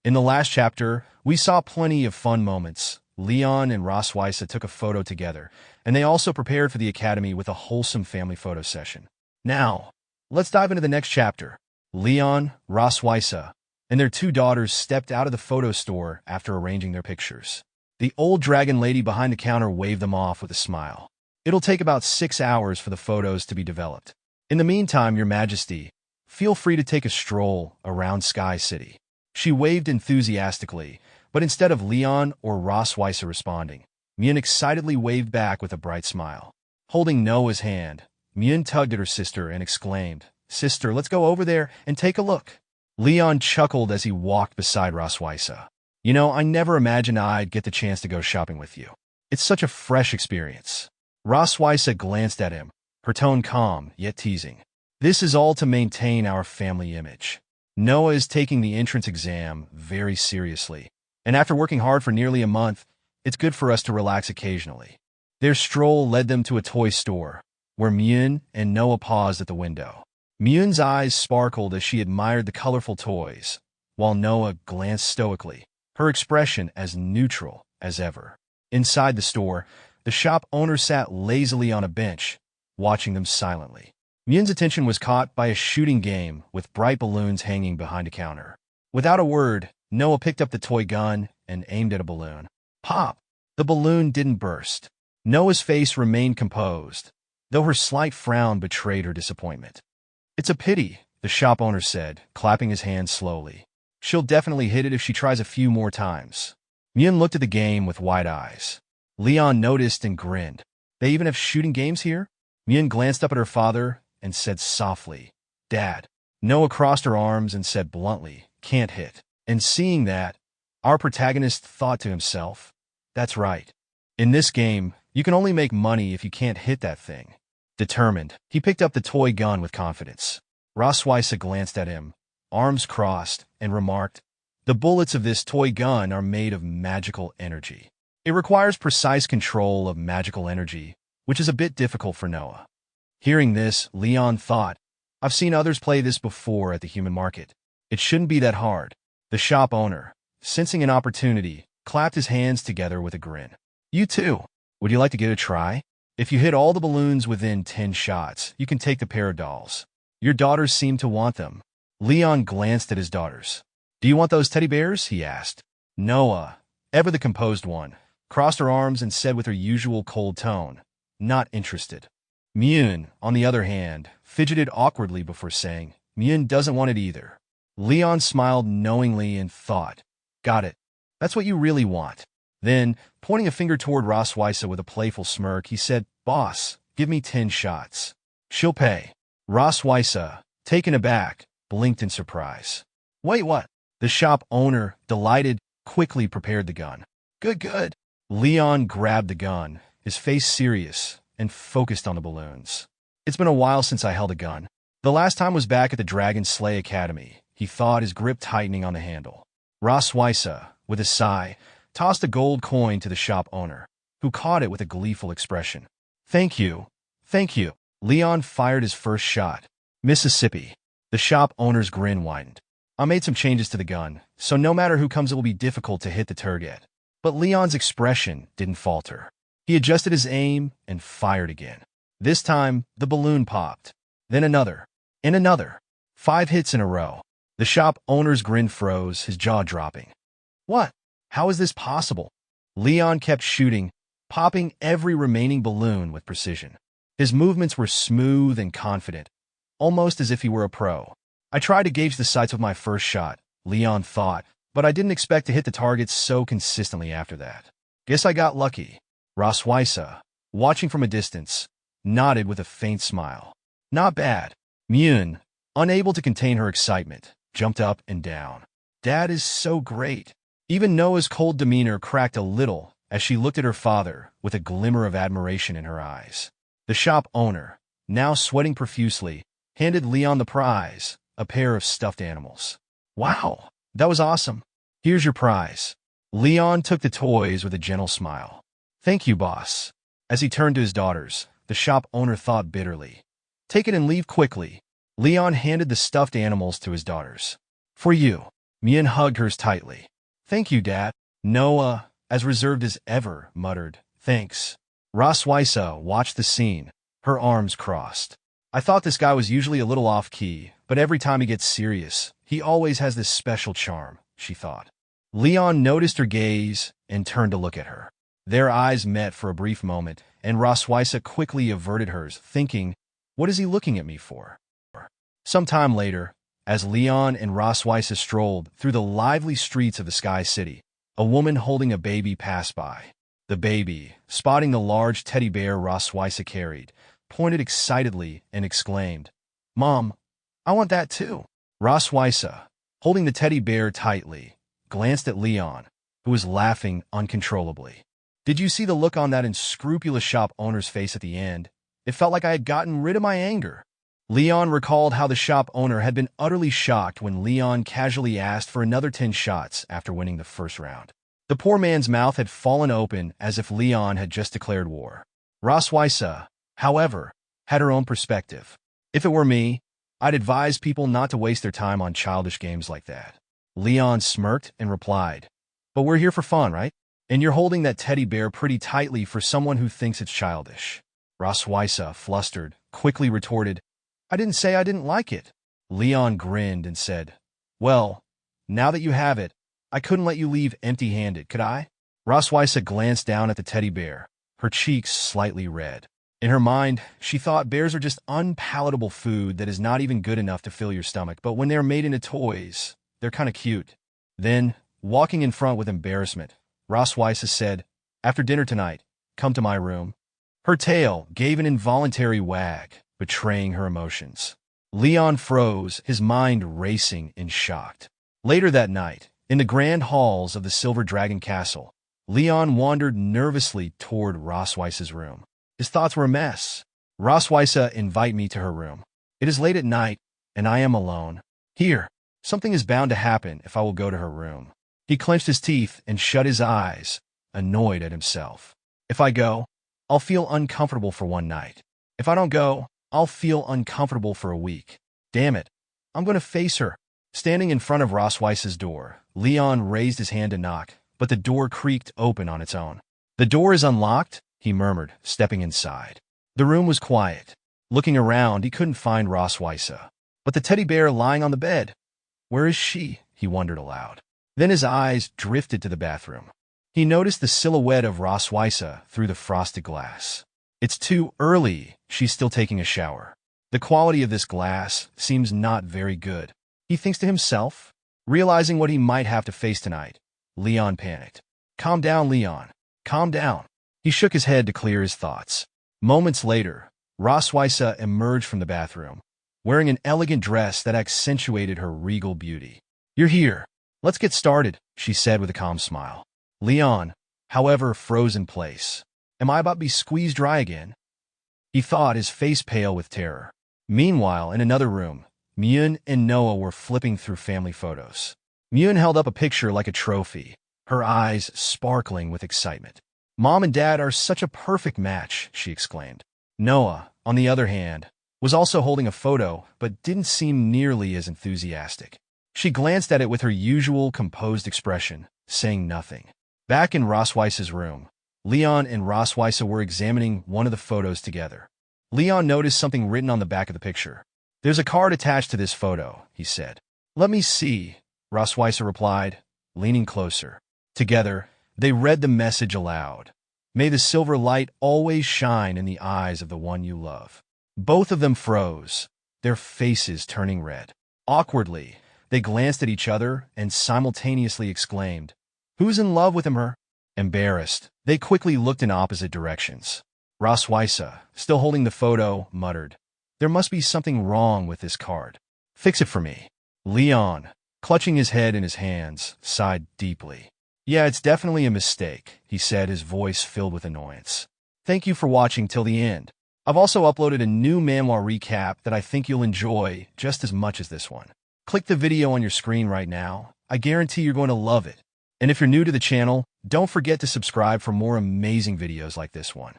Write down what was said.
In the last chapter, we saw plenty of fun moments. Leon and Rosweissa took a photo together, and they also prepared for the academy with a wholesome family photo session. Now, let's dive into the next chapter. Leon, Rosweissa, and their two daughters stepped out of the photo store after arranging their pictures. The old dragon lady behind the counter waved them off with a smile. It'll take about 6 hours for the photos to be developed. In the meantime, Your Majesty, feel free to take a stroll around Sky City. She waved enthusiastically, but instead of Leon or Rosweissa responding, Myun excitedly waved back with a bright smile. Holding Noah's hand, Myun tugged at her sister and exclaimed, "Sister, let's go over there and take a look." Leon chuckled as he walked beside Rosweissa. "You know, I never imagined I'd get the chance to go shopping with you. It's such a fresh experience." Rosweissa glanced at him, her tone calm yet teasing. "This is all to maintain our family image. Noah is taking the entrance exam very seriously, and after working hard for nearly a month, it's good for us to relax occasionally." Their stroll led them to a toy store, where Myun and Noah paused at the window. Myun's eyes sparkled as she admired the colorful toys, while Noah glanced stoically, her expression as neutral as ever. Inside the store, the shop owner sat lazily on a bench, watching them silently. Myun's attention was caught by a shooting game with bright balloons hanging behind a counter. Without a word, Noah picked up the toy gun and aimed at a balloon. Pop! The balloon didn't burst. Noah's face remained composed, though her slight frown betrayed her disappointment. "It's a pity," the shop owner said, clapping his hands slowly. "She'll definitely hit it if she tries a few more times." Myun looked at the game with wide eyes. Leon noticed and grinned. "They even have shooting games here?" Myun glanced up at her father and said softly, "Dad." Noah crossed her arms and said bluntly, "Can't hit." And seeing that, our protagonist thought to himself, "That's right. In this game, you can only make money if you can't hit that thing." Determined, he picked up the toy gun with confidence. Rosweissa glanced at him, arms crossed, and remarked, "The bullets of this toy gun are made of magical energy. It requires precise control of magical energy, which is a bit difficult for Noah." Hearing this, Leon thought, "I've seen others play this before at the human market. It shouldn't be that hard." The shop owner, sensing an opportunity, clapped his hands together with a grin. "You too. Would you like to give it a try? If you hit all the balloons within 10 shots, you can take the pair of dolls. Your daughters seem to want them." Leon glanced at his daughters. "Do you want those teddy bears?" he asked. Noah, ever the composed one, crossed her arms and said with her usual cold tone, "Not interested." Myun, on the other hand, fidgeted awkwardly before saying, "Myun doesn't want it either." Leon smiled knowingly and thought, "Got it. That's what you really want." Then, pointing a finger toward Rosweissa with a playful smirk, he said, "Boss, give me 10 shots. She'll pay." Rosweissa, taken aback, blinked in surprise. "Wait, what?" The shop owner, delighted, quickly prepared the gun. "Good, good." Leon grabbed the gun, his face serious, and focused on the balloons. "It's been a while since I held a gun. The last time was back at the Dragon Slay Academy," he thought, his grip tightening on the handle. Rosweissa, with a sigh, tossed a gold coin to the shop owner, who caught it with a gleeful expression. "Thank you. Thank you." Leon fired his first shot. Mississippi. The shop owner's grin widened. "I made some changes to the gun, so no matter who comes it will be difficult to hit the target." But Leon's expression didn't falter. He adjusted his aim and fired again. This time, the balloon popped. Then another. And another. 5 hits in a row. The shop owner's grin froze, his jaw dropping. "What? How is this possible?" Leon kept shooting, popping every remaining balloon with precision. His movements were smooth and confident, almost as if he were a pro. "I tried to gauge the sights with my first shot," Leon thought, "but I didn't expect to hit the targets so consistently after that. Guess I got lucky." Rosweissa, watching from a distance, nodded with a faint smile. "Not bad." Myun, unable to contain her excitement, jumped up and down. "Dad is so great." Even Noah's cold demeanor cracked a little as she looked at her father with a glimmer of admiration in her eyes. The shop owner, now sweating profusely, handed Leon the prize, a pair of stuffed animals. "Wow, that was awesome. Here's your prize." Leon took the toys with a gentle smile. "Thank you, boss." As he turned to his daughters, the shop owner thought bitterly. "Take it and leave quickly." Leon handed the stuffed animals to his daughters. "For you." Mian hugged hers tightly. Thank you, Dad. Noah, as reserved as ever, muttered, Thanks. Rosweissa watched the scene, her arms crossed. I thought this guy was usually a little off-key, but every time he gets serious, he always has this special charm, she thought. Leon noticed her gaze and turned to look at her. Their eyes met for a brief moment, and Rosweissa quickly averted hers, thinking, What is he looking at me for? Some time later, as Leon and Rosweissa strolled through the lively streets of the Sky City, a woman holding a baby passed by. The baby, spotting the large teddy bear Rosweissa carried, pointed excitedly and exclaimed, Mom, I want that too. Rosweissa, holding the teddy bear tightly, glanced at Leon, who was laughing uncontrollably. Did you see the look on that unscrupulous shop owner's face at the end? It felt like I had gotten rid of my anger. Leon recalled how the shop owner had been utterly shocked when Leon casually asked for another 10 shots after winning the first round. The poor man's mouth had fallen open as if Leon had just declared war. Rosweissa, however, had her own perspective. If it were me, I'd advise people not to waste their time on childish games like that. Leon smirked and replied, But we're here for fun, right? And you're holding that teddy bear pretty tightly for someone who thinks it's childish. Rosweissa, flustered, quickly retorted, I didn't say I didn't like it. Leon grinned and said, Well, now that you have it, I couldn't let you leave empty-handed, could I? Rosweissa glanced down at the teddy bear, her cheeks slightly red. In her mind, she thought bears are just unpalatable food that is not even good enough to fill your stomach, but when they're made into toys, they're kind of cute. Then, walking in front with embarrassment, Rosweissa said, After dinner tonight, come to my room. Her tail gave an involuntary wag, betraying her emotions. Leon froze, his mind racing in shock. Later that night, in the grand halls of the Silver Dragon Castle, Leon wandered nervously toward Rosweissa's room. His thoughts were a mess. Rosweissa, invite me to her room. It is late at night, and I am alone. Here, something is bound to happen if I will go to her room. He clenched his teeth and shut his eyes, annoyed at himself. If I go, I'll feel uncomfortable for one night. If I don't go, I'll feel uncomfortable for a week. Damn it, I'm going to face her. Standing in front of Rosweissa's door, Leon raised his hand to knock, but the door creaked open on its own. The door is unlocked, he murmured, stepping inside. The room was quiet. Looking around, he couldn't find Rosweissa. But the teddy bear lying on the bed. Where is she? He wondered aloud. Then his eyes drifted to the bathroom. He noticed the silhouette of Rosweissa through the frosted glass. It's too early. She's still taking a shower. The quality of this glass seems not very good. He thinks to himself. Realizing what he might have to face tonight, Leon panicked. Calm down, Leon. Calm down. He shook his head to clear his thoughts. Moments later, Rosweissa emerged from the bathroom, wearing an elegant dress that accentuated her regal beauty. You're here. Let's get started, she said with a calm smile. Leon, however, froze in place. Am I about to be squeezed dry again? He thought, his face pale with terror. Meanwhile, in another room, Myun and Noah were flipping through family photos. Myun held up a picture like a trophy, her eyes sparkling with excitement. Mom and Dad are such a perfect match, she exclaimed. Noah, on the other hand, was also holding a photo, but didn't seem nearly as enthusiastic. She glanced at it with her usual composed expression, saying nothing. Back in Rosweissa's room, Leon and Rosweissa were examining one of the photos together. Leon noticed something written on the back of the picture. There's a card attached to this photo, he said. Let me see, Rosweissa replied, leaning closer. Together, they read the message aloud. May the silver light always shine in the eyes of the one you love. Both of them froze, their faces turning red. Awkwardly, they glanced at each other and simultaneously exclaimed, Who's in love with him? Embarrassed, they quickly looked in opposite directions. Rosweissa, still holding the photo, muttered, There must be something wrong with this card. Fix it for me. Leon, clutching his head in his hands, sighed deeply. Yeah, it's definitely a mistake, he said, his voice filled with annoyance. Thank you for watching till the end. I've also uploaded a new Manhwa Recap that I think you'll enjoy just as much as this one. Click the video on your screen right now. I guarantee you're going to love it. And if you're new to the channel, don't forget to subscribe for more amazing videos like this one.